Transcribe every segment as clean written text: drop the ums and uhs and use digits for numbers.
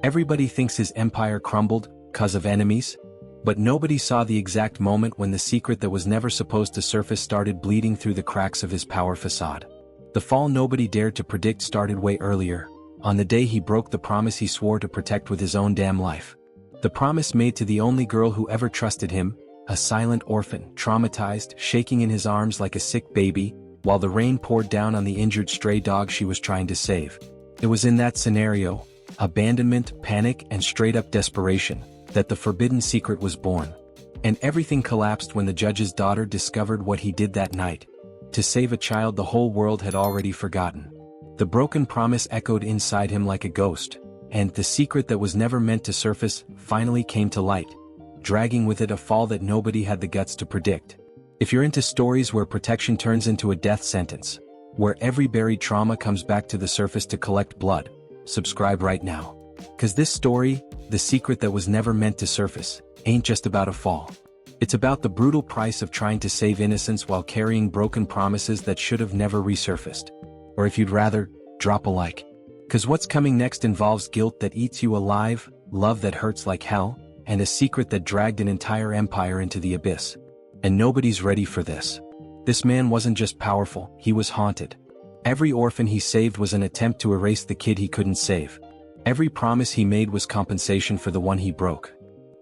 Everybody thinks his empire crumbled, 'cause of enemies. But nobody saw the exact moment when the secret that was never supposed to surface started bleeding through the cracks of his power facade. The fall nobody dared to predict started way earlier, on the day he broke the promise he swore to protect with his own damn life. The promise made to the only girl who ever trusted him, a silent orphan, traumatized, shaking in his arms like a sick baby, while the rain poured down on the injured stray dog she was trying to save. It was in that scenario, abandonment, panic, and straight-up desperation, that the forbidden secret was born. And everything collapsed when the judge's daughter discovered what he did that night. To save a child the whole world had already forgotten. The broken promise echoed inside him like a ghost, and the secret that was never meant to surface finally came to light, dragging with it a fall that nobody had the guts to predict. If you're into stories where protection turns into a death sentence, where every buried trauma comes back to the surface to collect blood, subscribe right now. 'Cause this story, The Secret That Was Never Meant to Surface, ain't just about a fall. It's about the brutal price of trying to save innocence while carrying broken promises that should have never resurfaced. Or if you'd rather, drop a like. 'Cause what's coming next involves guilt that eats you alive, love that hurts like hell, and a secret that dragged an entire empire into the abyss. And nobody's ready for this. This man wasn't just powerful, he was haunted. Every orphan he saved was an attempt to erase the kid he couldn't save. Every promise he made was compensation for the one he broke.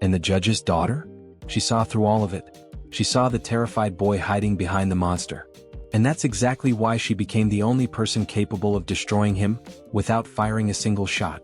And the judge's daughter? She saw through all of it. She saw the terrified boy hiding behind the monster. And that's exactly why she became the only person capable of destroying him, without firing a single shot.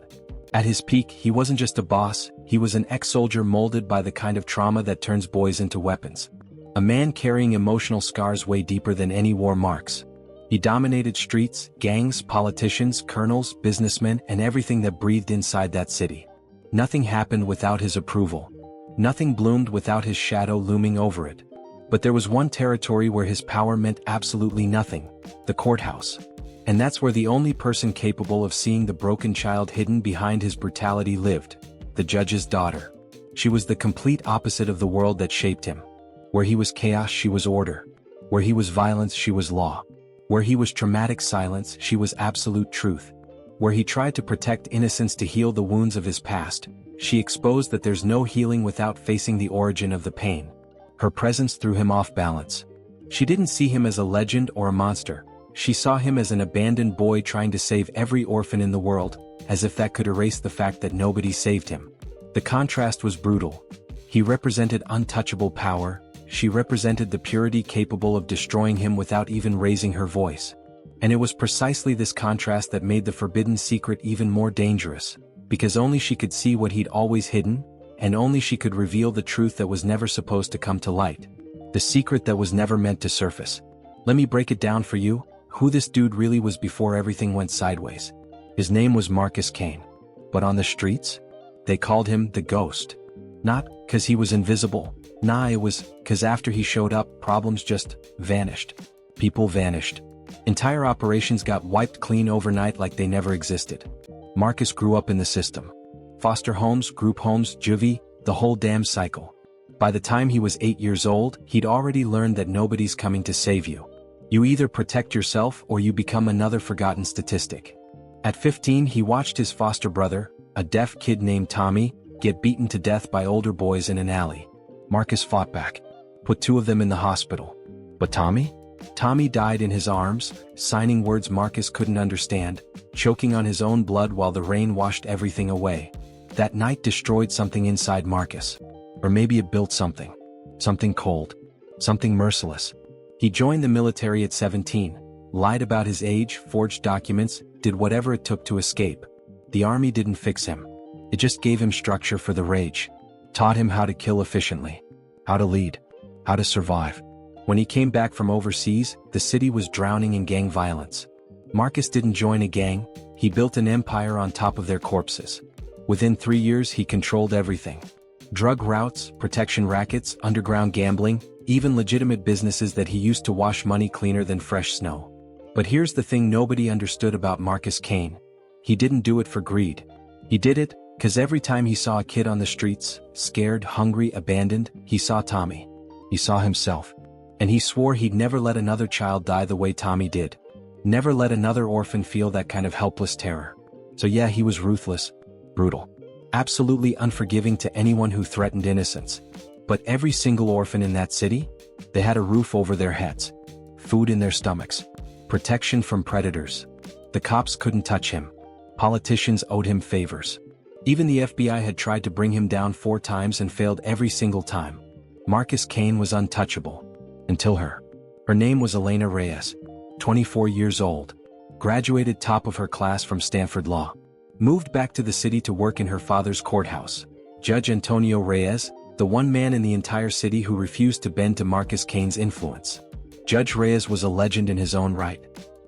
At his peak, he wasn't just a boss, he was an ex-soldier molded by the kind of trauma that turns boys into weapons. A man carrying emotional scars way deeper than any war marks. He dominated streets, gangs, politicians, colonels, businessmen, and everything that breathed inside that city. Nothing happened without his approval. Nothing bloomed without his shadow looming over it. But there was one territory where his power meant absolutely nothing: the courthouse. And that's where the only person capable of seeing the broken child hidden behind his brutality lived: the judge's daughter. She was the complete opposite of the world that shaped him. Where he was chaos, she was order. Where he was violence, she was law. Where he was traumatic silence, she was absolute truth. Where he tried to protect innocence to heal the wounds of his past, she exposed that there's no healing without facing the origin of the pain. Her presence threw him off balance. She didn't see him as a legend or a monster. She saw him as an abandoned boy trying to save every orphan in the world, as if that could erase the fact that nobody saved him. The contrast was brutal. He represented untouchable power. She represented the purity capable of destroying him without even raising her voice. And it was precisely this contrast that made the forbidden secret even more dangerous, because only she could see what he'd always hidden, and only she could reveal the truth that was never supposed to come to light. The secret that was never meant to surface. Let me break it down for you, who this dude really was before everything went sideways. His name was Marcus Kane. But on the streets, they called him the Ghost. Not 'cause he was invisible. Nah, it was 'cause after he showed up, problems just vanished. People vanished. Entire operations got wiped clean overnight like they never existed. Marcus grew up in the system. Foster homes, group homes, juvie, the whole damn cycle. By the time he was 8 years old, he'd already learned that nobody's coming to save you. You either protect yourself or you become another forgotten statistic. At 15, he watched his foster brother, a deaf kid named Tommy, get beaten to death by older boys in an alley. Marcus fought back, put 2 of them in the hospital. But Tommy? Tommy died in his arms, signing words Marcus couldn't understand, choking on his own blood while the rain washed everything away. That night destroyed something inside Marcus. Or maybe it built something. Something cold. Something merciless. He joined the military at 17, lied about his age, forged documents, did whatever it took to escape. The army didn't fix him. It just gave him structure for the rage. Taught him how to kill efficiently. How to lead. How to survive. When he came back from overseas, the city was drowning in gang violence. Marcus didn't join a gang, he built an empire on top of their corpses. Within 3 years he controlled everything. Drug routes, protection rackets, underground gambling, even legitimate businesses that he used to wash money cleaner than fresh snow. But here's the thing nobody understood about Marcus Kane. He didn't do it for greed. He did it, 'cause every time he saw a kid on the streets, scared, hungry, abandoned, he saw Tommy. He saw himself. And he swore he'd never let another child die the way Tommy did. Never let another orphan feel that kind of helpless terror. So yeah, he was ruthless, brutal. absolutely unforgiving to anyone who threatened innocence. But every single orphan in that city? They had a roof over their heads, food in their stomachs, protection from predators. The cops couldn't touch him. Politicians owed him favors. Even the FBI had tried to bring him down 4 times and failed every single time. Marcus Kane was untouchable. Until her. Her name was Elena Reyes, 24 years old. Graduated top of her class from Stanford Law. Moved back to the city to work in her father's courthouse. Judge Antonio Reyes, the one man in the entire city who refused to bend to Marcus Kane's influence. Judge Reyes was a legend in his own right.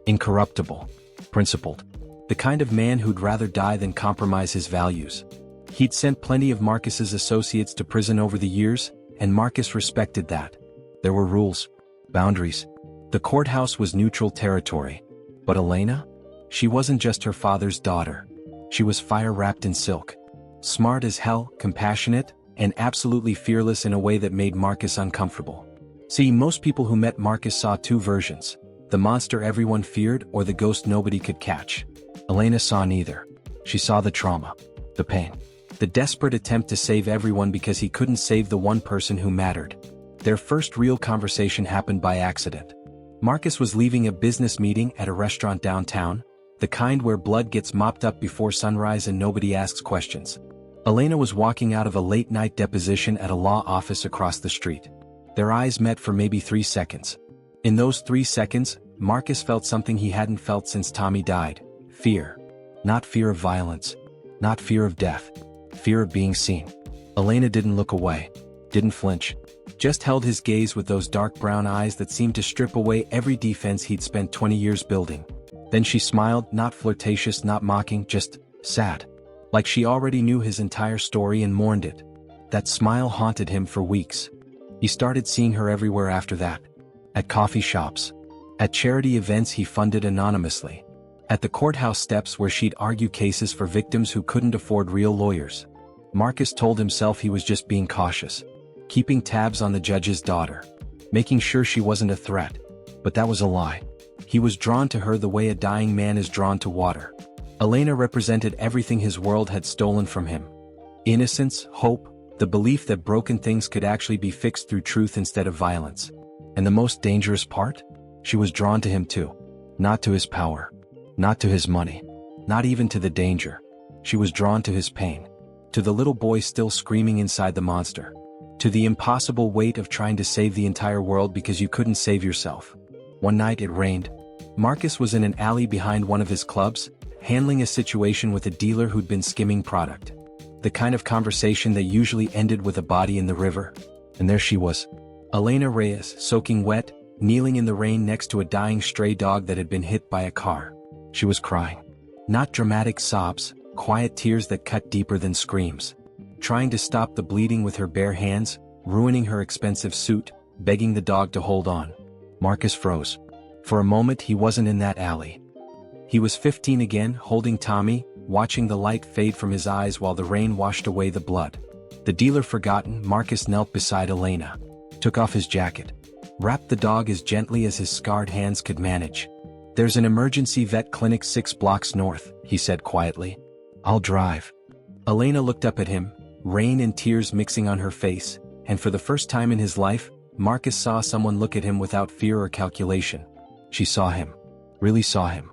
Incorruptible. Principled. The kind of man who'd rather die than compromise his values. He'd sent plenty of Marcus's associates to prison over the years, and Marcus respected that. There were rules. Boundaries. The courthouse was neutral territory. But Elena? She wasn't just her father's daughter. She was fire wrapped in silk. Smart as hell, compassionate, and absolutely fearless in a way that made Marcus uncomfortable. See, most people who met Marcus saw 2 versions. The monster everyone feared or the ghost nobody could catch. Elena saw neither. She saw the trauma. The pain. The desperate attempt to save everyone because he couldn't save the one person who mattered. Their first real conversation happened by accident. Marcus was leaving a business meeting at a restaurant downtown, the kind where blood gets mopped up before sunrise and nobody asks questions. Elena was walking out of a late-night deposition at a law office across the street. Their eyes met for maybe 3 seconds. In those 3 seconds, Marcus felt something he hadn't felt since Tommy died. Fear. Not fear of violence. Not fear of death. Fear of being seen. Elena didn't look away. Didn't flinch. Just held his gaze with those dark brown eyes that seemed to strip away every defense he'd spent 20 years building. Then she smiled, not flirtatious, not mocking, just sad. Like she already knew his entire story and mourned it. That smile haunted him for weeks. He started seeing her everywhere after that. At coffee shops. At charity events he funded anonymously. At the courthouse steps where she'd argue cases for victims who couldn't afford real lawyers. Marcus told himself he was just being cautious. Keeping tabs on the judge's daughter. Making sure she wasn't a threat. But that was a lie. He was drawn to her the way a dying man is drawn to water. Elena represented everything his world had stolen from him. Innocence, hope, the belief that broken things could actually be fixed through truth instead of violence. And the most dangerous part? She was drawn to him too. Not to his power. Not to his money. Not even to the danger. She was drawn to his pain. To the little boy still screaming inside the monster. To the impossible weight of trying to save the entire world because you couldn't save yourself. One night it rained. Marcus was in an alley behind one of his clubs, handling a situation with a dealer who'd been skimming product. The kind of conversation that usually ended with a body in the river. And there she was. Elena Reyes, soaking wet, kneeling in the rain next to a dying stray dog that had been hit by a car. She was crying. Not dramatic sobs, quiet tears that cut deeper than screams. Trying to stop the bleeding with her bare hands, ruining her expensive suit, begging the dog to hold on. Marcus froze. For a moment he wasn't in that alley. He was 15 again, holding Tommy, watching the light fade from his eyes while the rain washed away the blood. The dealer forgotten, Marcus knelt beside Elena. Took off his jacket. Wrapped the dog as gently as his scarred hands could manage. "There's an emergency vet clinic 6 blocks north," he said quietly. "I'll drive." Elena looked up at him, rain and tears mixing on her face, and for the first time in his life, Marcus saw someone look at him without fear or calculation. She saw him. Really saw him.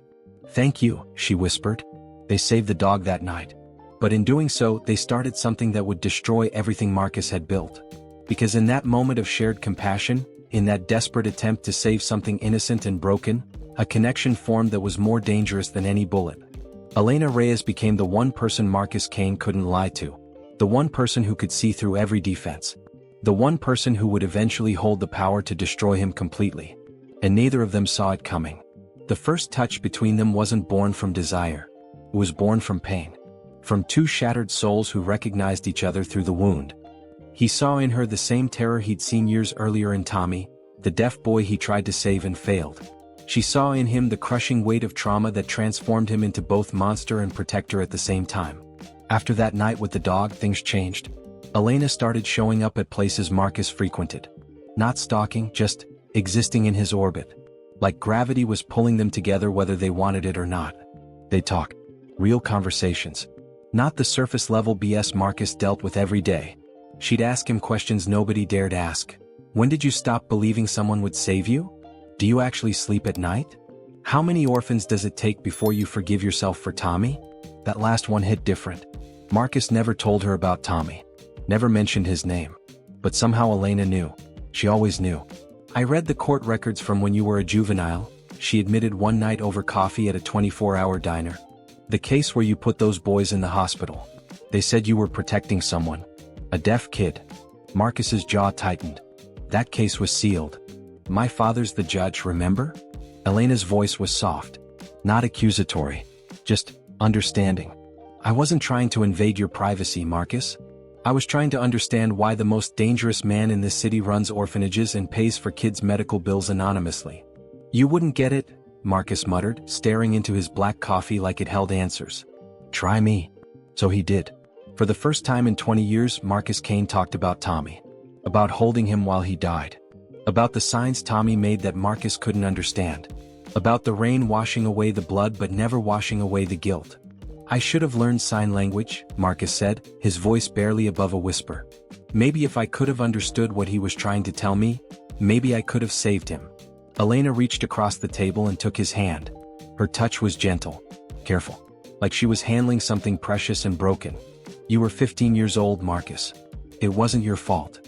"Thank you," she whispered. They saved the dog that night. But in doing so, they started something that would destroy everything Marcus had built. Because in that moment of shared compassion, in that desperate attempt to save something innocent and broken, a connection formed that was more dangerous than any bullet. Elena Reyes became the one person Marcus Kane couldn't lie to. The one person who could see through every defense. The one person who would eventually hold the power to destroy him completely. And neither of them saw it coming. The first touch between them wasn't born from desire. It was born from pain. From 2 shattered souls who recognized each other through the wound. He saw in her the same terror he'd seen years earlier in Tommy, the deaf boy he tried to save and failed. She saw in him the crushing weight of trauma that transformed him into both monster and protector at the same time. After that night with the dog, things changed. Elena started showing up at places Marcus frequented. Not stalking, just existing in his orbit. Like gravity was pulling them together whether they wanted it or not. They'd talk. Real conversations. Not the surface-level BS Marcus dealt with every day. She'd ask him questions nobody dared ask. When did you stop believing someone would save you? Do you actually sleep at night? How many orphans does it take before you forgive yourself for Tommy? That last one hit different. Marcus never told her about Tommy. Never mentioned his name. But somehow Elena knew. She always knew. I read the court records from when you were a juvenile, she admitted one night over coffee at a 24-hour diner. The case where you put those boys in the hospital. They said you were protecting someone. A deaf kid. Marcus's jaw tightened. That case was sealed. My father's the judge, remember? Elena's voice was soft. Not accusatory. Just understanding. I wasn't trying to invade your privacy, Marcus. I was trying to understand why the most dangerous man in this city runs orphanages and pays for kids' medical bills anonymously. You wouldn't get it, Marcus muttered, staring into his black coffee like it held answers. Try me. So he did. For the first time in 20 years, Marcus Kane talked about Tommy. About holding him while he died. About the signs Tommy made that Marcus couldn't understand. About the rain washing away the blood but never washing away the guilt. I should have learned sign language, Marcus said, his voice barely above a whisper. Maybe if I could have understood what he was trying to tell me, maybe I could have saved him. Elena reached across the table and took his hand. Her touch was gentle, careful, like she was handling something precious and broken. You were 15 years old, Marcus. It wasn't your fault.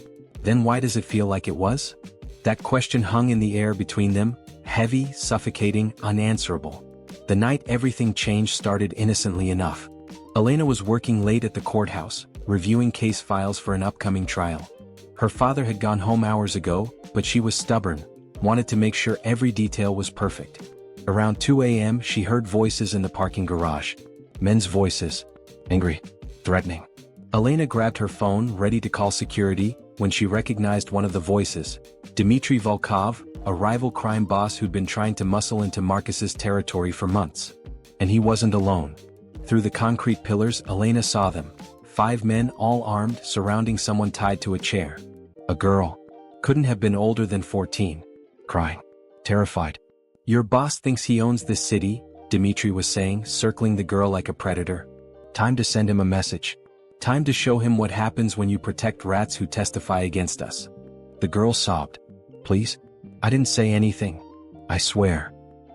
Then why does it feel like it was? That question hung in the air between them, heavy, suffocating, unanswerable. The night everything changed started innocently enough. Elena was working late at the courthouse, reviewing case files for an upcoming trial. Her father had gone home hours ago, but she was stubborn, wanted to make sure every detail was perfect. Around 2 a.m. she heard voices in the parking garage. Men's voices. Angry. Threatening. Elena grabbed her phone, ready to call security, when she recognized one of the voices. Dmitry Volkov, a rival crime boss who'd been trying to muscle into Marcus's territory for months. And he wasn't alone. Through the concrete pillars, Elena saw them. 5 men, all armed, surrounding someone tied to a chair. A girl. Couldn't have been older than 14. Crying. Terrified. Your boss thinks he owns this city, Dmitry was saying, circling the girl like a predator. Time to send him a message. Time to show him what happens when you protect rats who testify against us. The girl sobbed. Please? I didn't say anything. I swear.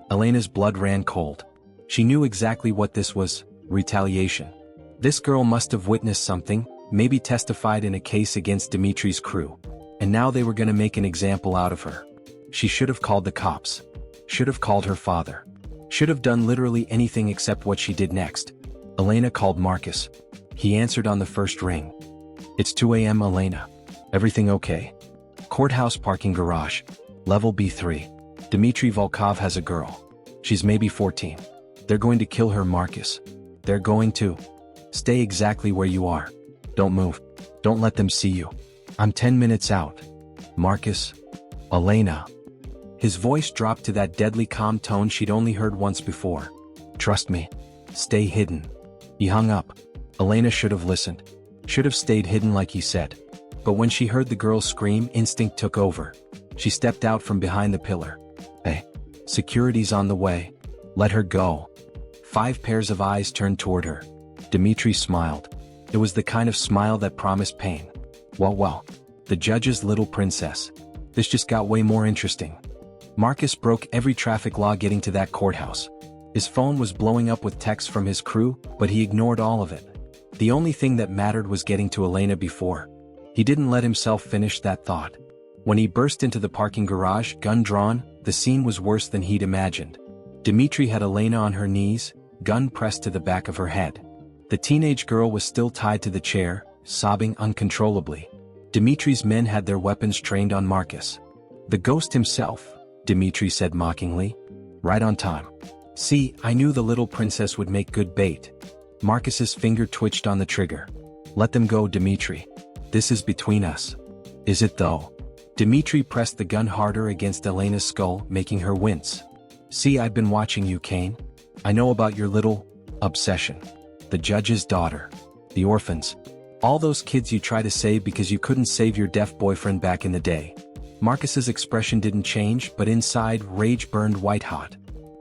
Elena's blood ran cold. She knew exactly what this was, retaliation. This girl must have witnessed something, maybe testified in a case against Dmitry's crew. And now they were gonna make an example out of her. She should have called the cops. Should have called her father. Should have done literally anything except what she did next. Elena called Marcus. He answered on the first ring. It's 2 a.m. Elena. Everything okay? Courthouse parking garage. Level B3. Dmitry Volkov has a girl. She's maybe 14. They're going to kill her, Marcus. They're going to. Stay exactly where you are. Don't move. Don't let them see you. I'm 10 minutes out. Marcus. Elena. His voice dropped to that deadly calm tone she'd only heard once before. Trust me. Stay hidden. He hung up. Elena should have listened. Should have stayed hidden like he said. But when she heard the girl scream, instinct took over. She stepped out from behind the pillar. Hey. Security's on the way. Let her go. 5 pairs of eyes turned toward her. Dmitry smiled. It was the kind of smile that promised pain. Well. The judge's little princess. This just got way more interesting. Marcus broke every traffic law getting to that courthouse. His phone was blowing up with texts from his crew, but he ignored all of it. The only thing that mattered was getting to Elena before. He didn't let himself finish that thought. When he burst into the parking garage, gun drawn, the scene was worse than he'd imagined. Dmitry had Elena on her knees, gun pressed to the back of her head. The teenage girl was still tied to the chair, sobbing uncontrollably. Dmitry's men had their weapons trained on Marcus. The ghost himself, Dmitry said mockingly. Right on time. See, I knew the little princess would make good bait. Marcus's finger twitched on the trigger. Let them go, Dmitry. This is between us. Is it though? Dmitry pressed the gun harder against Elena's skull, making her wince. See, I've been watching you, Kane. I know about your little obsession. The judge's daughter. The orphans. All those kids you try to save because you couldn't save your deaf boyfriend back in the day. Marcus's expression didn't change, but inside, rage burned white hot.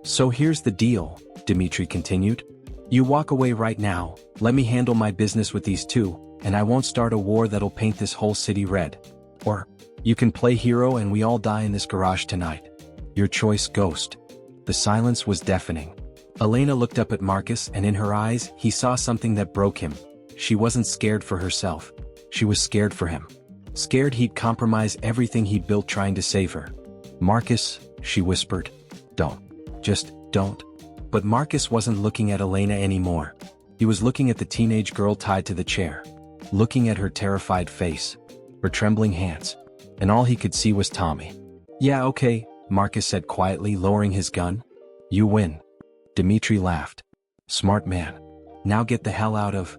So here's the deal, Dmitry continued. You walk away right now, let me handle my business with these two, and I won't start a war that'll paint this whole city red. Or, you can play hero and we all die in this garage tonight. Your choice, Ghost. The silence was deafening. Elena looked up at Marcus and in her eyes, he saw something that broke him. She wasn't scared for herself. She was scared for him. Scared he'd compromise everything he'd built trying to save her. Marcus, she whispered. Don't. Just don't. But Marcus wasn't looking at Elena anymore. He was looking at the teenage girl tied to the chair. Looking at her terrified face. Her trembling hands. And all he could see was Tommy. Yeah, okay, Marcus said quietly, lowering his gun. You win. Dimitri laughed. Smart man. Now get the hell out of...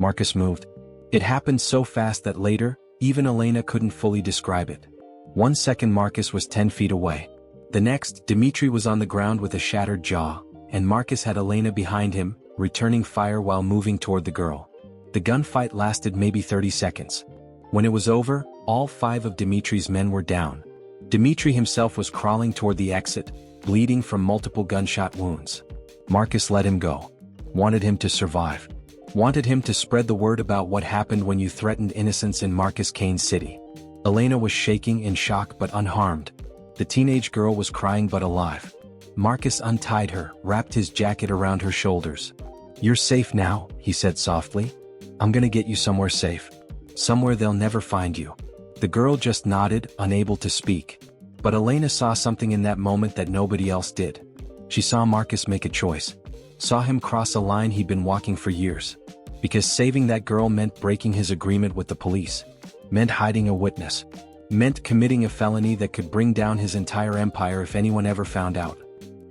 Marcus moved. It happened so fast that later, even Elena couldn't fully describe it. 1 second Marcus was 10 feet away. The next, Dimitri was on the ground with a shattered jaw, and Marcus had Elena behind him, returning fire while moving toward the girl. The gunfight lasted maybe 30 seconds. When it was over, all 5 of Dimitri's men were down. Dimitri himself was crawling toward the exit, bleeding from multiple gunshot wounds. Marcus let him go. Wanted him to survive. Wanted him to spread the word about what happened when you threatened innocence in Marcus Kane's city. Elena was shaking in shock but unharmed. The teenage girl was crying but alive. Marcus untied her, wrapped his jacket around her shoulders. You're safe now, he said softly. I'm gonna get you somewhere safe. Somewhere they'll never find you. The girl just nodded, unable to speak. But Elena saw something in that moment that nobody else did. She saw Marcus make a choice. Saw him cross a line he'd been walking for years. Because saving that girl meant breaking his agreement with the police. Meant hiding a witness. Meant committing a felony that could bring down his entire empire if anyone ever found out.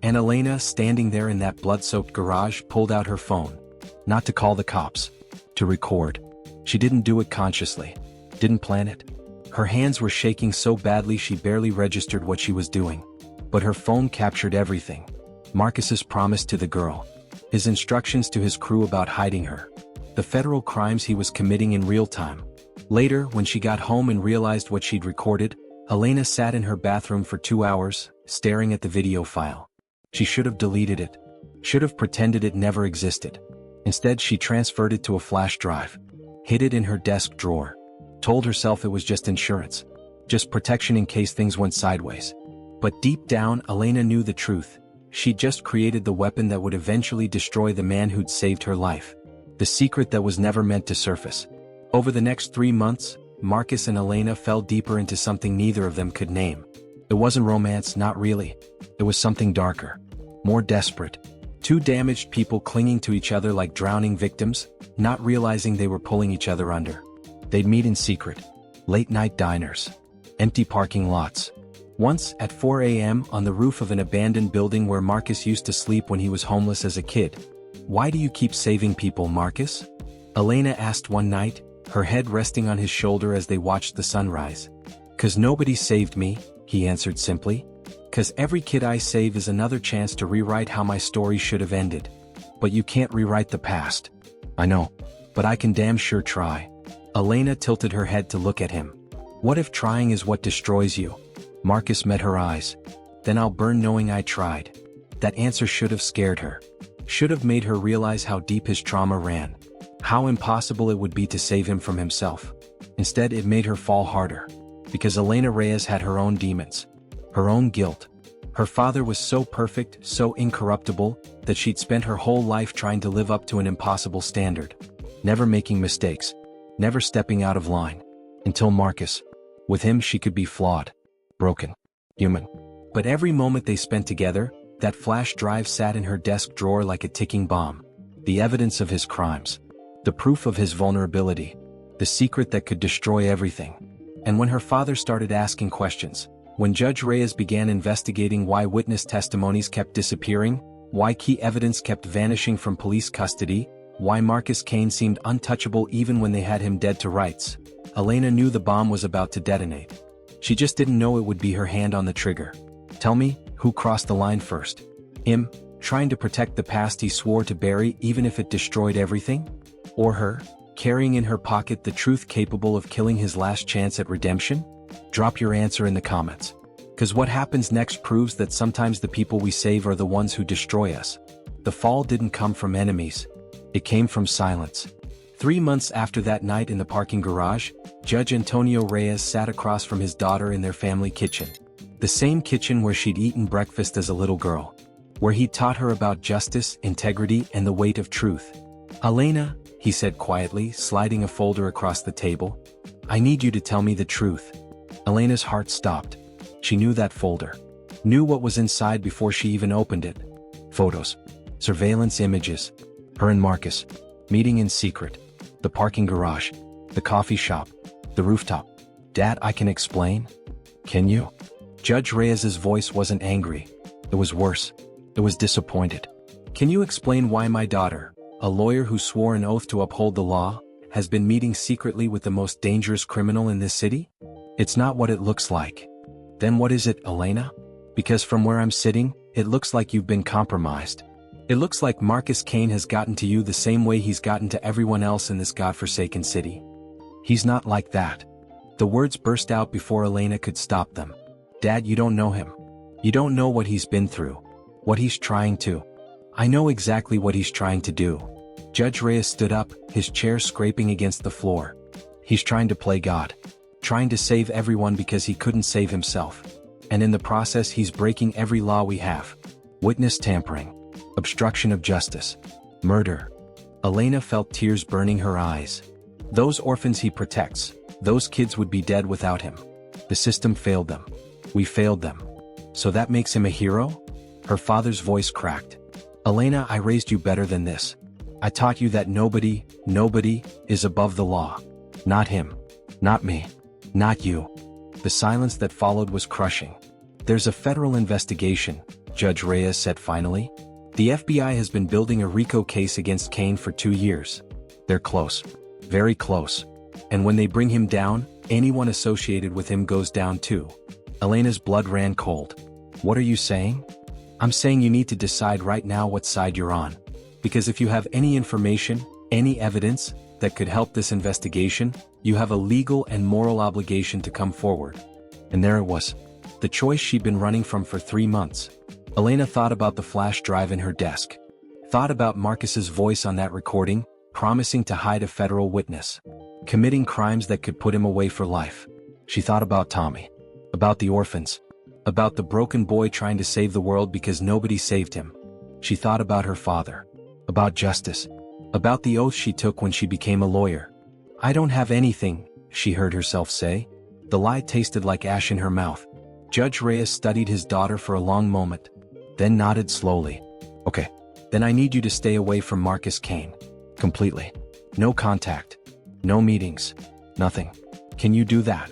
And Elena, standing there in that blood-soaked garage, pulled out her phone. Not to call the cops. To record. She didn't do it consciously. Didn't plan it. Her hands were shaking so badly she barely registered what she was doing. But her phone captured everything. Marcus's promise to the girl. His instructions to his crew about hiding her. The federal crimes he was committing in real time. Later, when she got home and realized what she'd recorded, Elena sat in her bathroom for 2 hours, staring at the video file. She should have deleted it. Should have pretended it never existed. Instead, she transferred it to a flash drive. Hid it in her desk drawer. Told herself it was just insurance. Just protection in case things went sideways. But deep down, Elena knew the truth. She'd just created the weapon that would eventually destroy the man who'd saved her life. The secret that was never meant to surface. Over the next 3 months, Marcus and Elena fell deeper into something neither of them could name. It wasn't romance, not really. It was something darker. More desperate. 2 damaged people clinging to each other like drowning victims, not realizing they were pulling each other under. They'd meet in secret. Late-night diners. Empty parking lots. Once, at 4 a.m., on the roof of an abandoned building where Marcus used to sleep when he was homeless as a kid. Why do you keep saving people, Marcus? Elena asked one night, her head resting on his shoulder as they watched the sunrise. 'Cause nobody saved me, he answered simply. 'Cause every kid I save is another chance to rewrite how my story should have ended. But you can't rewrite the past. I know. But I can damn sure try. Elena tilted her head to look at him. What if trying is what destroys you? Marcus met her eyes. Then I'll burn knowing I tried. That answer should have scared her. Should have made her realize how deep his trauma ran. How impossible it would be to save him from himself. Instead, it made her fall harder. Because Elena Reyes had her own demons. Her own guilt. Her father was so perfect, so incorruptible, that she'd spent her whole life trying to live up to an impossible standard. Never making mistakes. Never stepping out of line. Until Marcus. With him she could be flawed. Broken. Human. But every moment they spent together, that flash drive sat in her desk drawer like a ticking bomb. The evidence of his crimes. The proof of his vulnerability. The secret that could destroy everything. And when her father started asking questions, when Judge Reyes began investigating why witness testimonies kept disappearing, why key evidence kept vanishing from police custody, why Marcus Kane seemed untouchable even when they had him dead to rights, Elena knew the bomb was about to detonate. She just didn't know it would be her hand on the trigger. Tell me, who crossed the line first? Him, trying to protect the past he swore to bury even if it destroyed everything? Or her, carrying in her pocket the truth capable of killing his last chance at redemption? Drop your answer in the comments. 'Cause what happens next proves that sometimes the people we save are the ones who destroy us. The fall didn't come from enemies. It came from silence. 3 months after that night in the parking garage, Judge Antonio Reyes sat across from his daughter in their family kitchen. The same kitchen where she'd eaten breakfast as a little girl. Where he taught her about justice, integrity, and the weight of truth. "Elena," he said quietly, sliding a folder across the table. "I need you to tell me the truth." Elena's heart stopped. She knew that folder. Knew what was inside before she even opened it. Photos. Surveillance images. Her and Marcus. Meeting in secret. The parking garage. The coffee shop. The rooftop. "Dad, I can explain." "Can you?" Judge Reyes's voice wasn't angry. It was worse. It was disappointed. "Can you explain why my daughter, a lawyer who swore an oath to uphold the law, has been meeting secretly with the most dangerous criminal in this city? It's not what it looks like." "Then what is it, Elena?" "Because from where I'm sitting, it looks like you've been compromised. It looks like Marcus Kane has gotten to you the same way he's gotten to everyone else in this godforsaken city." "He's not like that." The words burst out before Elena could stop them. "Dad, you don't know him. You don't know what he's been through. What he's trying to." "I know exactly what he's trying to do." Judge Reyes stood up, his chair scraping against the floor. "He's trying to play God. Trying to save everyone because he couldn't save himself. And in the process he's breaking every law we have. Witness tampering. Obstruction of justice. Murder." Elena felt tears burning her eyes. Those orphans he protects, those kids would be dead without him. The system failed them. We failed them. So that makes him a hero? Her father's voice cracked. "Elena, I raised you better than this. I taught you that nobody is above the law. Not him. Not me. Not you." The silence that followed was crushing. "There's a federal investigation," Judge Reyes said finally. "The FBI has been building a RICO case against Kane for 2 years. They're close. Very close. And when they bring him down, anyone associated with him goes down too." Elena's blood ran cold. "What are you saying?" "I'm saying you need to decide right now what side you're on. Because if you have any information, any evidence, that could help this investigation, you have a legal and moral obligation to come forward." And there it was. The choice she'd been running from for 3 months. Elena thought about the flash drive in her desk. Thought about Marcus's voice on that recording, promising to hide a federal witness. Committing crimes that could put him away for life. She thought about Tommy. About the orphans. About the broken boy trying to save the world because nobody saved him. She thought about her father. About justice. About the oath she took when she became a lawyer. "I don't have anything," she heard herself say. The lie tasted like ash in her mouth. Judge Reyes studied his daughter for a long moment. Then nodded slowly. "Okay. Then I need you to stay away from Marcus Kane. Completely. No contact. No meetings. Nothing. Can you do that?"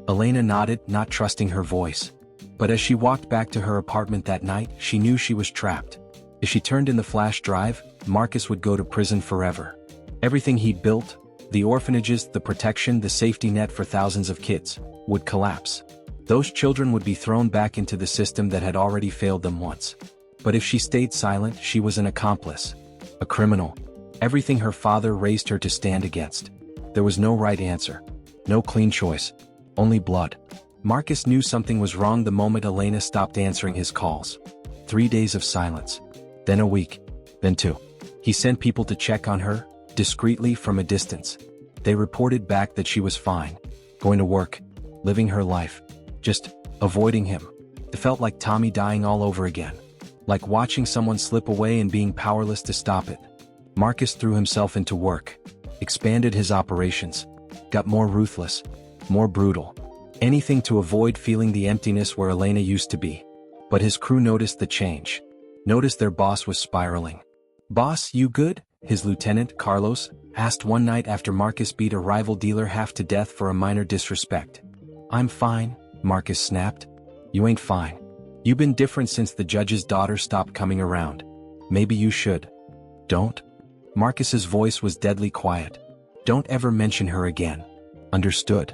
Elena nodded, not trusting her voice. But as she walked back to her apartment that night, she knew she was trapped. If she turned in the flash drive, Marcus would go to prison forever. Everything he'd built, the orphanages, the protection, the safety net for thousands of kids, would collapse. Those children would be thrown back into the system that had already failed them once. But if she stayed silent, she was an accomplice. A criminal. Everything her father raised her to stand against. There was no right answer. No clean choice. Only blood. Marcus knew something was wrong the moment Elena stopped answering his calls. 3 days of silence. Then a week. Then 2. He sent people to check on her, discreetly from a distance. They reported back that she was fine. Going to work. Living her life. Just avoiding him. It felt like Tommy dying all over again. Like watching someone slip away and being powerless to stop it. Marcus threw himself into work. Expanded his operations. Got more ruthless. More brutal. Anything to avoid feeling the emptiness where Elena used to be. But his crew noticed the change. Noticed their boss was spiraling. "Boss, you good?" his lieutenant, Carlos, asked one night after Marcus beat a rival dealer half to death for a minor disrespect. "I'm fine," Marcus snapped. "You ain't fine. You've been different since the judge's daughter stopped coming around. Maybe you should." "Don't." Marcus's voice was deadly quiet. "Don't ever mention her again. Understood?"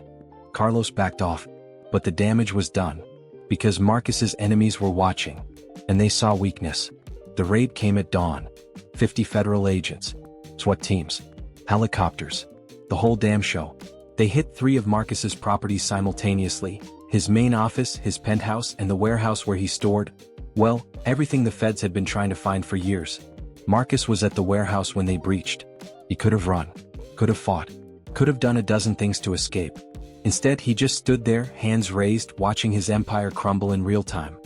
Carlos backed off. But the damage was done. Because Marcus's enemies were watching. And they saw weakness. The raid came at dawn. 50 federal agents. SWAT teams. Helicopters. The whole damn show. They hit 3 of Marcus's properties simultaneously. His main office, his penthouse, and the warehouse where he stored, well, everything the feds had been trying to find for years. Marcus was at the warehouse when they breached. He could have run, could have fought, could have done a dozen things to escape. Instead, he just stood there, hands raised, watching his empire crumble in real time.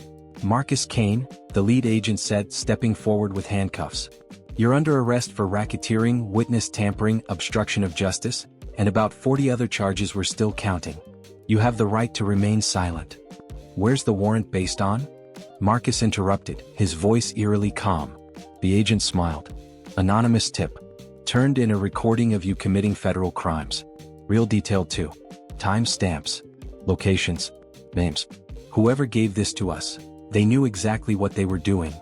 Marcus Kane, the lead agent said, stepping forward with handcuffs. You're under arrest for racketeering, witness tampering, obstruction of justice, and about 40 other charges we're still counting. You have the right to remain silent. Where's the warrant based on? Marcus interrupted, his voice eerily calm. The agent smiled. Anonymous tip. Turned in a recording of you committing federal crimes. Real detail too. Time stamps. Locations. Names. Whoever gave this to us, they knew exactly what they were doing.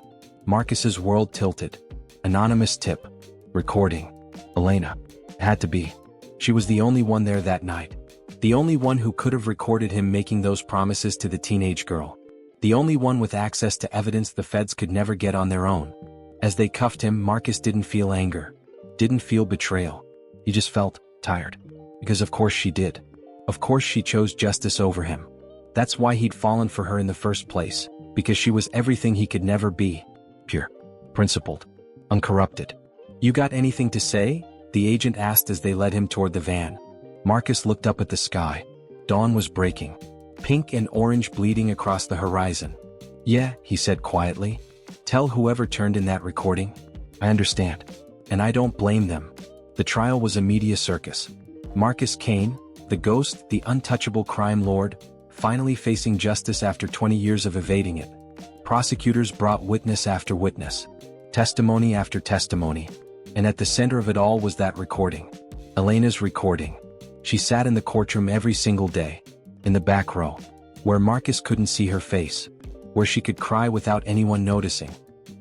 Marcus's world tilted. Anonymous tip. Recording. Elena. Had to be. She was the only one there that night. The only one who could have recorded him making those promises to the teenage girl. The only one with access to evidence the feds could never get on their own. As they cuffed him, Marcus didn't feel anger. Didn't feel betrayal. He just felt tired. Because of course she did. Of course she chose justice over him. That's why he'd fallen for her in the first place. Because she was everything he could never be. Pure. Principled. Uncorrupted. You got anything to say? The agent asked as they led him toward the van. Marcus looked up at the sky. Dawn was breaking. Pink and orange bleeding across the horizon. Yeah, he said quietly. Tell whoever turned in that recording. I understand. And I don't blame them. The trial was a media circus. Marcus Kane, the ghost, the untouchable crime lord, finally facing justice after 20 years of evading it. Prosecutors brought witness after witness. Testimony after testimony. And at the center of it all was that recording. Elena's recording. She sat in the courtroom every single day. In the back row. Where Marcus couldn't see her face. Where she could cry without anyone noticing.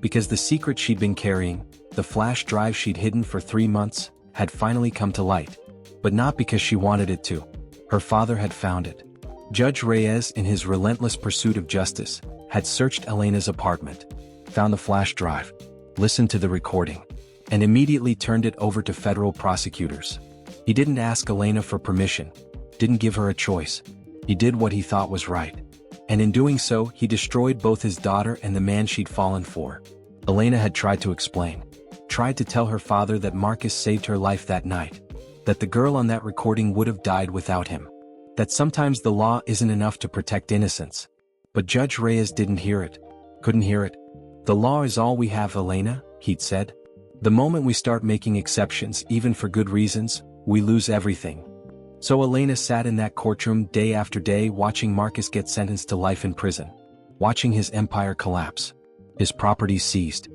Because the secret she'd been carrying, the flash drive she'd hidden for 3 months, had finally come to light. But not because she wanted it to. Her father had found it. Judge Reyes, in his relentless pursuit of justice, had searched Elena's apartment. Found the flash drive. Listened to the recording. And immediately turned it over to federal prosecutors. He didn't ask Elena for permission. Didn't give her a choice. He did what he thought was right. And in doing so, he destroyed both his daughter and the man she'd fallen for. Elena had tried to explain. Tried to tell her father that Marcus saved her life that night. That the girl on that recording would have died without him. That sometimes the law isn't enough to protect innocence. But Judge Reyes didn't hear it. Couldn't hear it. The law is all we have, Elena, he'd said. The moment we start making exceptions, even for good reasons, we lose everything. So Elena sat in that courtroom day after day watching Marcus get sentenced to life in prison. Watching his empire collapse. His properties seized.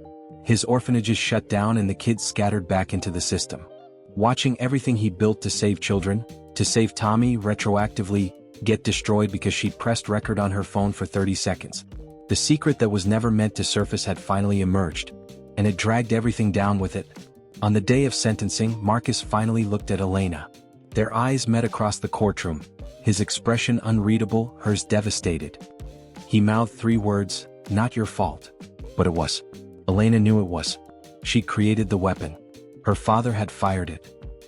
His orphanages shut down and the kids scattered back into the system. Watching everything he built to save children, to save Tommy, retroactively get destroyed because she'd pressed record on her phone for 30 seconds. The secret that was never meant to surface had finally emerged. And it dragged everything down with it. On the day of sentencing, Marcus finally looked at Elena. Their eyes met across the courtroom, his expression unreadable, hers devastated. He mouthed 3 words, not your fault. But it was. Elena knew it was. She'd created the weapon. Her father had fired it.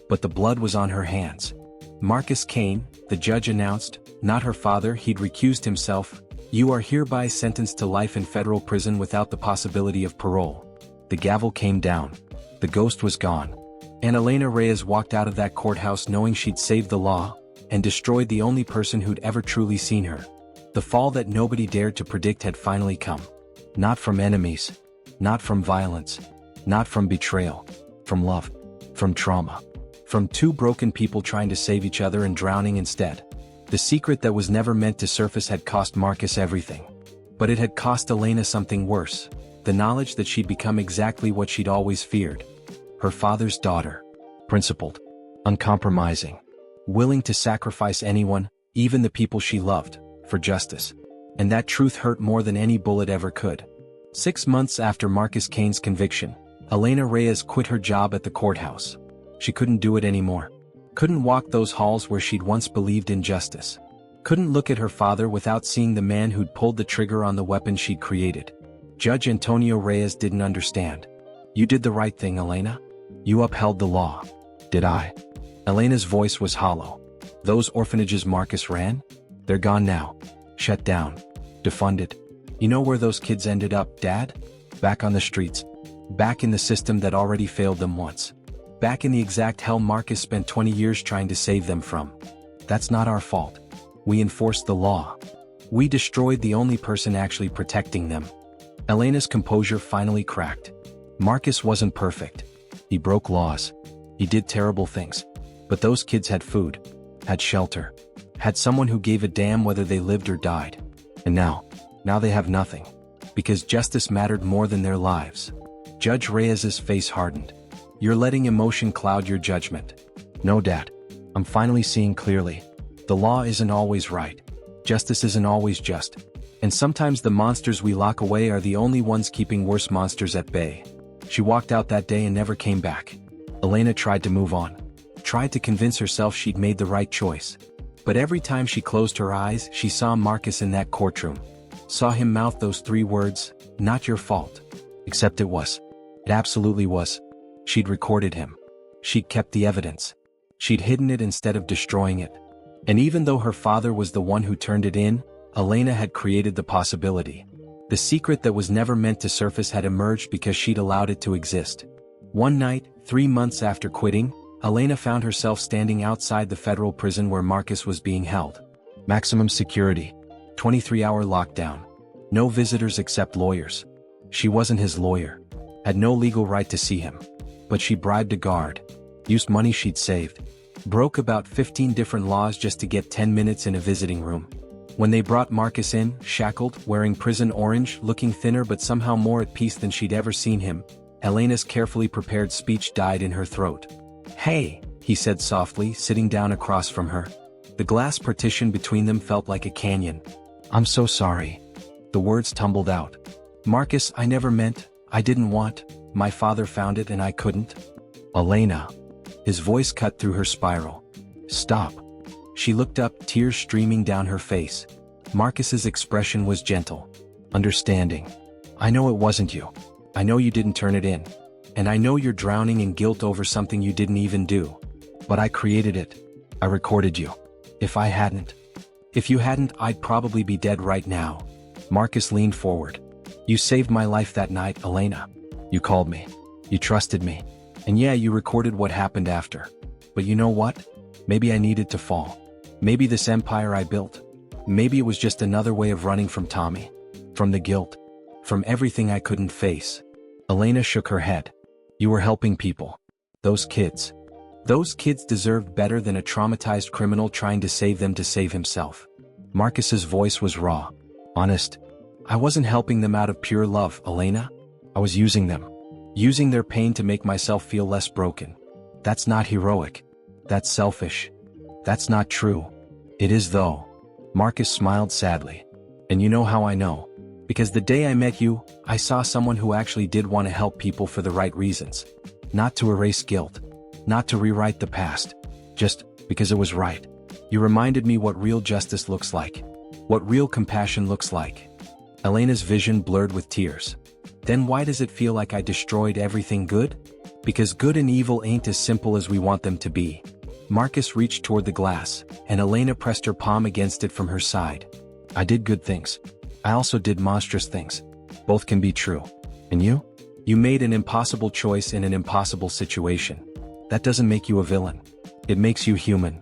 But the blood was on her hands. Marcus Kane, the judge announced, not her father, he'd recused himself. You are hereby sentenced to life in federal prison without the possibility of parole. The gavel came down. The ghost was gone. And Elena Reyes walked out of that courthouse knowing she'd saved the law, and destroyed the only person who'd ever truly seen her. The fall that nobody dared to predict had finally come. Not from enemies. Not from violence. Not from betrayal. From love. From trauma. From 2 broken people trying to save each other and drowning instead. The secret that was never meant to surface had cost Marcus everything. But it had cost Elena something worse. The knowledge that she'd become exactly what she'd always feared. Her father's daughter. Principled. Uncompromising. Willing to sacrifice anyone, even the people she loved, for justice. And that truth hurt more than any bullet ever could. 6 months after Marcus Kane's conviction, Elena Reyes quit her job at the courthouse. She couldn't do it anymore. Couldn't walk those halls where she'd once believed in justice. Couldn't look at her father without seeing the man who'd pulled the trigger on the weapon she'd created. Judge Antonio Reyes didn't understand. You did the right thing, Elena. You upheld the law. Did I? Elena's voice was hollow. Those orphanages Marcus ran? They're gone now. Shut down. Defunded. You know where those kids ended up, Dad? Back on the streets. Back in the system that already failed them once. Back in the exact hell Marcus spent 20 years trying to save them from. That's not our fault. We enforced the law. We destroyed the only person actually protecting them. Elena's composure finally cracked. Marcus wasn't perfect. He broke laws. He did terrible things. But those kids had food, had shelter, had someone who gave a damn whether they lived or died. And now they have nothing. Because justice mattered more than their lives. Judge Reyes's face hardened. You're letting emotion cloud your judgment. No, Dad. I'm finally seeing clearly. The law isn't always right. Justice isn't always just. And sometimes the monsters we lock away are the only ones keeping worse monsters at bay. She walked out that day and never came back. Elena tried to move on. Tried to convince herself she'd made the right choice. But every time she closed her eyes, she saw Marcus in that courtroom. Saw him mouth those 3 words, "Not your fault." Except it was. It absolutely was. She'd recorded him. She'd kept the evidence. She'd hidden it instead of destroying it. And even though her father was the one who turned it in, Elena had created the possibility. The secret that was never meant to surface had emerged because she'd allowed it to exist. One night, 3 months after quitting, Elena found herself standing outside the federal prison where Marcus was being held. Maximum security. 23-hour lockdown. No visitors except lawyers. She wasn't his lawyer. Had no legal right to see him. But she bribed a guard. Used money she'd saved. Broke about 15 different laws just to get 10 minutes in a visiting room. When they brought Marcus in, shackled, wearing prison orange, looking thinner but somehow more at peace than she'd ever seen him, Elena's carefully prepared speech died in her throat. "Hey," he said softly, sitting down across from her. The glass partition between them felt like a canyon. "I'm so sorry." The words tumbled out. "Marcus, I never meant, I didn't want, my father found it and I couldn't." "Elena." His voice cut through her spiral. "Stop." She looked up, tears streaming down her face. Marcus's expression was gentle. Understanding. "I know it wasn't you. I know you didn't turn it in. And I know you're drowning in guilt over something you didn't even do. But I created it. I recorded you. If you hadn't, I'd probably be dead right now." Marcus leaned forward. "You saved my life that night, Elena. You called me. You trusted me. And yeah, you recorded what happened after. But you know what? Maybe I needed to fall. Maybe this empire I built. Maybe it was just another way of running from Tommy. From the guilt. From everything I couldn't face." Elena shook her head. "You were helping people. Those kids. Those kids deserved better than a traumatized criminal trying to save them to save himself." Marcus's voice was raw. Honest. "I wasn't helping them out of pure love, Elena. I was using them. Using their pain to make myself feel less broken. That's not heroic. That's selfish. That's not true." "It is though." Marcus smiled sadly. "And you know how I know? Because the day I met you, I saw someone who actually did want to help people for the right reasons. Not to erase guilt. Not to rewrite the past. Just because it was right. You reminded me what real justice looks like. What real compassion looks like." Elena's vision blurred with tears. "Then why does it feel like I destroyed everything good? Because good and evil ain't as simple as we want them to be." Marcus reached toward the glass, and Elena pressed her palm against it from her side. "I did good things. I also did monstrous things. Both can be true. And you? You made an impossible choice in an impossible situation. That doesn't make you a villain. It makes you human."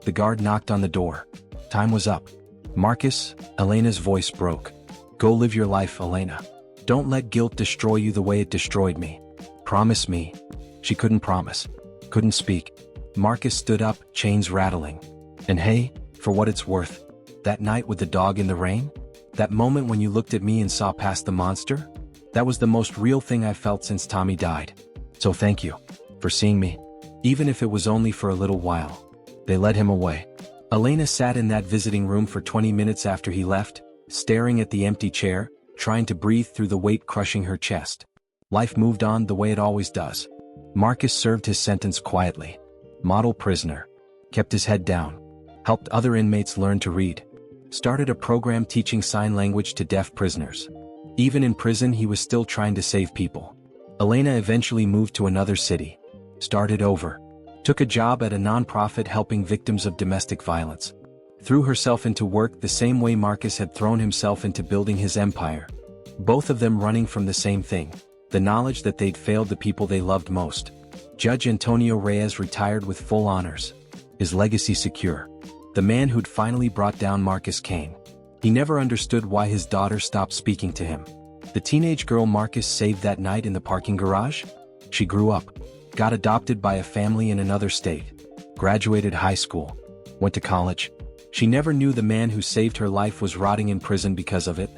The guard knocked on the door. Time was up. "Marcus," Elena's voice broke. "Go live your life, Elena. Don't let guilt destroy you the way it destroyed me. Promise me." She couldn't promise. Couldn't speak. Marcus stood up, chains rattling. "And hey, for what it's worth, that night with the dog in the rain? That moment when you looked at me and saw past the monster? That was the most real thing I've felt since Tommy died. So thank you. For seeing me. Even if it was only for a little while." They led him away. Elena sat in that visiting room for 20 minutes after he left, staring at the empty chair, trying to breathe through the weight crushing her chest. Life moved on the way it always does. Marcus served his sentence quietly. Model prisoner. Kept his head down. Helped other inmates learn to read. Started a program teaching sign language to deaf prisoners. Even in prison he was still trying to save people. Elena eventually moved to another city. Started over. Took a job at a nonprofit helping victims of domestic violence. Threw herself into work the same way Marcus had thrown himself into building his empire. Both of them running from the same thing. the knowledge that they'd failed the people they loved most. Judge Antonio Reyes retired with full honors, his legacy secure. The man who'd finally brought down Marcus Kane. He never understood why his daughter stopped speaking to him. The teenage girl Marcus saved that night in the parking garage? She grew up, got adopted by a family in another state, graduated high school, went to college. She never knew the man who saved her life was rotting in prison because of it.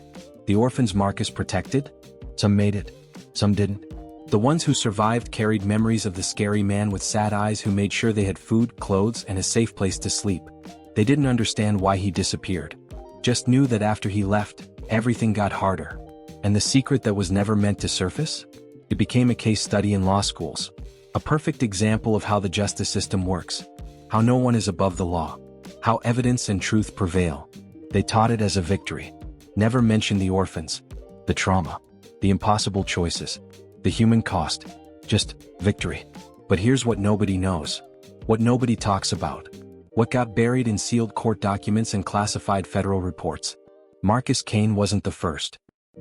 The orphans Marcus protected? Some made it, some didn't. The ones who survived carried memories of the scary man with sad eyes who made sure they had food, clothes, and a safe place to sleep. They didn't understand why he disappeared. Just knew that after he left, everything got harder. And the secret that was never meant to surface? It became a case study in law schools. A perfect example of how the justice system works. How no one is above the law. How evidence and truth prevail. They taught it as a victory. Never mentioned the orphans, the trauma, the impossible choices, the human cost. Just victory. But here's what nobody knows. What nobody talks about. What got buried in sealed court documents and classified federal reports. Marcus Kane wasn't the first.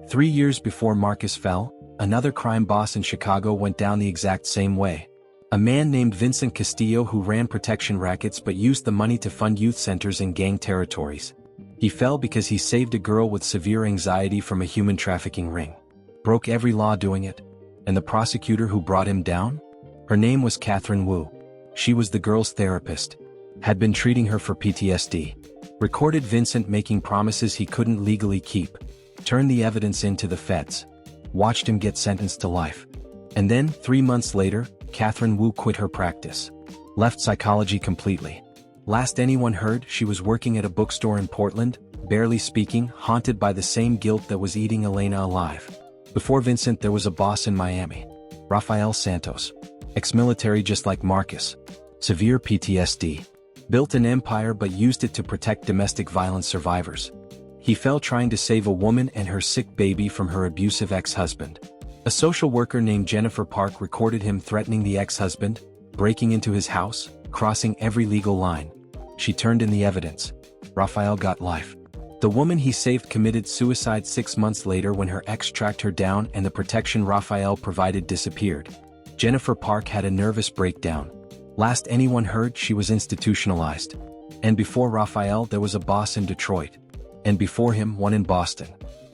3 years before Marcus fell, another crime boss in Chicago went down the exact same way. A man named Vincent Castillo who ran protection rackets but used the money to fund youth centers in gang territories. He fell because he saved a girl with severe anxiety from a human trafficking ring. Broke every law doing it. And the prosecutor who brought him down? Her name was Catherine Wu. She was the girl's therapist. Had been treating her for PTSD. Recorded Vincent making promises he couldn't legally keep. Turned the evidence into the feds. Watched him get sentenced to life. And then, 3 months later, Catherine Wu quit her practice. Left psychology completely. Last anyone heard, she was working at a bookstore in Portland, barely speaking, haunted by the same guilt that was eating Elena alive. Before Vincent there was a boss in Miami. Rafael Santos. Ex-military just like Marcus. Severe PTSD. Built an empire but used it to protect domestic violence survivors. He fell trying to save a woman and her sick baby from her abusive ex-husband. A social worker named Jennifer Park recorded him threatening the ex-husband, breaking into his house, crossing every legal line. She turned in the evidence. Rafael got life. The woman he saved committed suicide 6 months later when her ex tracked her down and the protection Rafael provided disappeared. Jennifer Park had a nervous breakdown. Last anyone heard, she was institutionalized. And before Rafael there was a boss in Detroit. And before him one in Boston.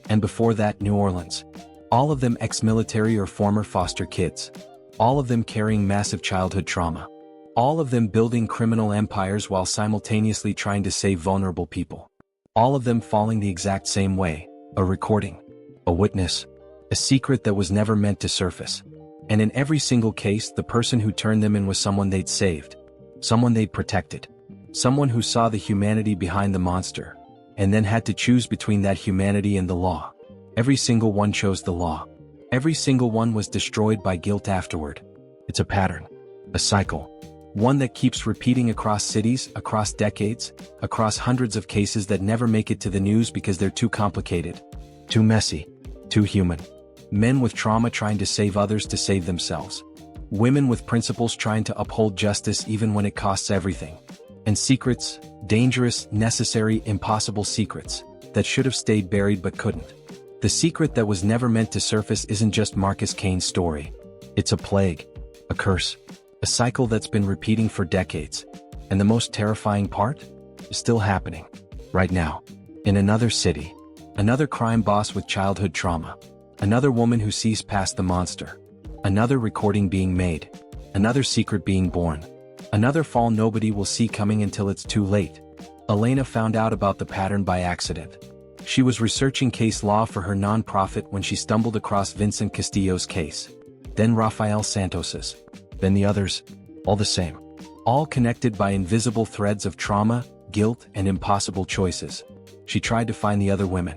And before that New Orleans. All of them ex-military or former foster kids. All of them carrying massive childhood trauma. All of them building criminal empires while simultaneously trying to save vulnerable people. All of them falling the exact same way. A recording. A witness. A secret that was never meant to surface. And in every single case the person who turned them in was someone they'd saved. Someone they'd protected. Someone who saw the humanity behind the monster. And then had to choose between that humanity and the law. Every single one chose the law. Every single one was destroyed by guilt afterward. It's a pattern. A cycle. One that keeps repeating across cities, across decades, across hundreds of cases that never make it to the news because they're too complicated. Too messy. Too human. Men with trauma trying to save others to save themselves. Women with principles trying to uphold justice even when it costs everything. And secrets, dangerous, necessary, impossible secrets, that should have stayed buried but couldn't. The secret that was never meant to surface isn't just Marcus Kane's story. It's a plague. A curse. A cycle that's been repeating for decades. And the most terrifying part? Is still happening. Right now. In another city. Another crime boss with childhood trauma. Another woman who sees past the monster. Another recording being made. Another secret being born. Another fall nobody will see coming until it's too late. Elena found out about the pattern by accident. She was researching case law for her non-profit when she stumbled across Vincent Castillo's case. Then Rafael Santos's. Then the others. All the same. All connected by invisible threads of trauma, guilt, and impossible choices. She tried to find the other women.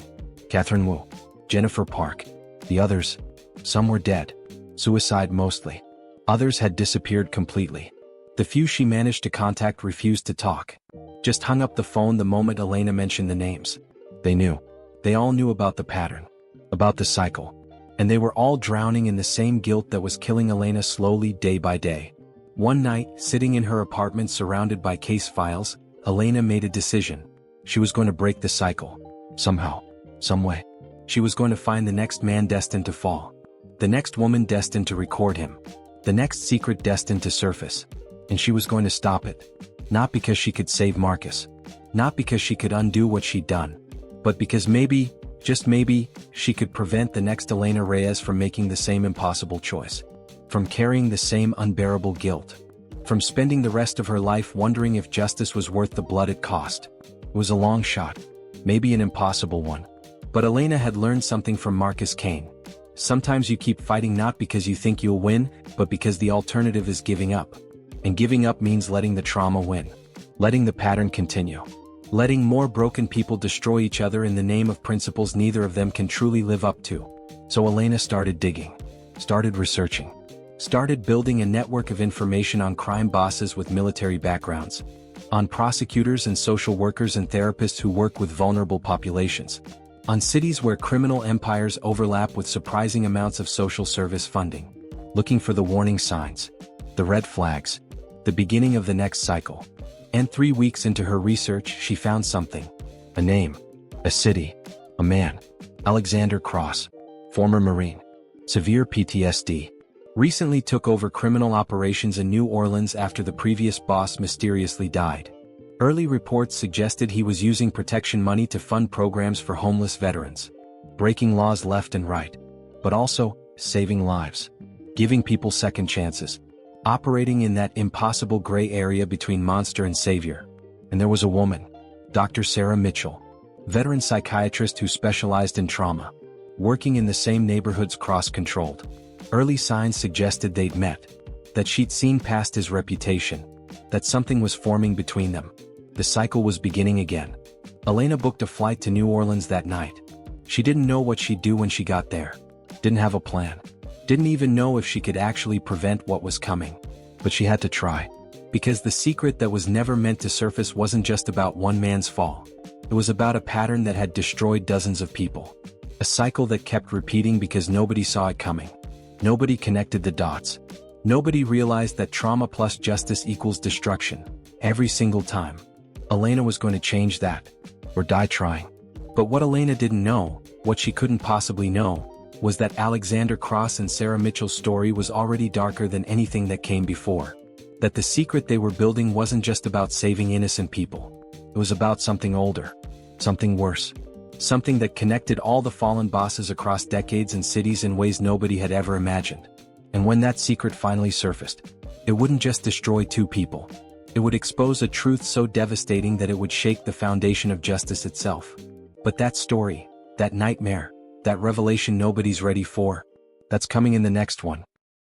Catherine Wu. Jennifer Park. The others. Some were dead. Suicide mostly. Others had disappeared completely. The few she managed to contact refused to talk. Just hung up the phone the moment Elena mentioned the names. They knew. They all knew about the pattern. About the cycle. And they were all drowning in the same guilt that was killing Elena slowly day by day. One night, sitting in her apartment surrounded by case files, Elena made a decision. She was going to break the cycle. Somehow. Some way. She was going to find the next man destined to fall. The next woman destined to record him. The next secret destined to surface. And she was going to stop it. Not because she could save Marcus. Not because she could undo what she'd done. But because maybe, just maybe, she could prevent the next Elena Reyes from making the same impossible choice. From carrying the same unbearable guilt. From spending the rest of her life wondering if justice was worth the blood it cost. It was a long shot. Maybe an impossible one. But Elena had learned something from Marcus Kane. Sometimes you keep fighting not because you think you'll win, but because the alternative is giving up. And giving up means letting the trauma win. Letting the pattern continue. Letting more broken people destroy each other in the name of principles neither of them can truly live up to. So Elena started digging. Started researching. Started building a network of information on crime bosses with military backgrounds. On prosecutors and social workers and therapists who work with vulnerable populations. On cities where criminal empires overlap with surprising amounts of social service funding. Looking for the warning signs. The red flags. The beginning of the next cycle. And 3 weeks into her research she found something. A name. A city. A man. Alexander Cross. Former Marine. Severe PTSD. Recently took over criminal operations in New Orleans after the previous boss mysteriously died. Early reports suggested he was using protection money to fund programs for homeless veterans. Breaking laws left and right. But also, saving lives. Giving people second chances. Operating in that impossible gray area between monster and savior. And there was a woman. Dr. Sarah Mitchell. Veteran psychiatrist who specialized in trauma. Working in the same neighborhoods Cross controlled. Early signs suggested they'd met. That she'd seen past his reputation. That something was forming between them. The cycle was beginning again. Elena booked a flight to New Orleans that night. She didn't know what she'd do when she got there. Didn't have a plan. Didn't even know if she could actually prevent what was coming. But she had to try. Because the secret that was never meant to surface wasn't just about one man's fall. It was about a pattern that had destroyed dozens of people. A cycle that kept repeating because nobody saw it coming. Nobody connected the dots. Nobody realized that trauma plus justice equals destruction. Every single time. Elena was going to change that. Or die trying. But what Elena didn't know, what she couldn't possibly know, was that Alexander Cross and Sarah Mitchell's story was already darker than anything that came before. That the secret they were building wasn't just about saving innocent people. It was about something older. Something worse. Something that connected all the fallen bosses across decades and cities in ways nobody had ever imagined. And when that secret finally surfaced, it wouldn't just destroy 2 people. It would expose a truth so devastating that it would shake the foundation of justice itself. But that story, that nightmare, that revelation nobody's ready for, that's coming in the next one.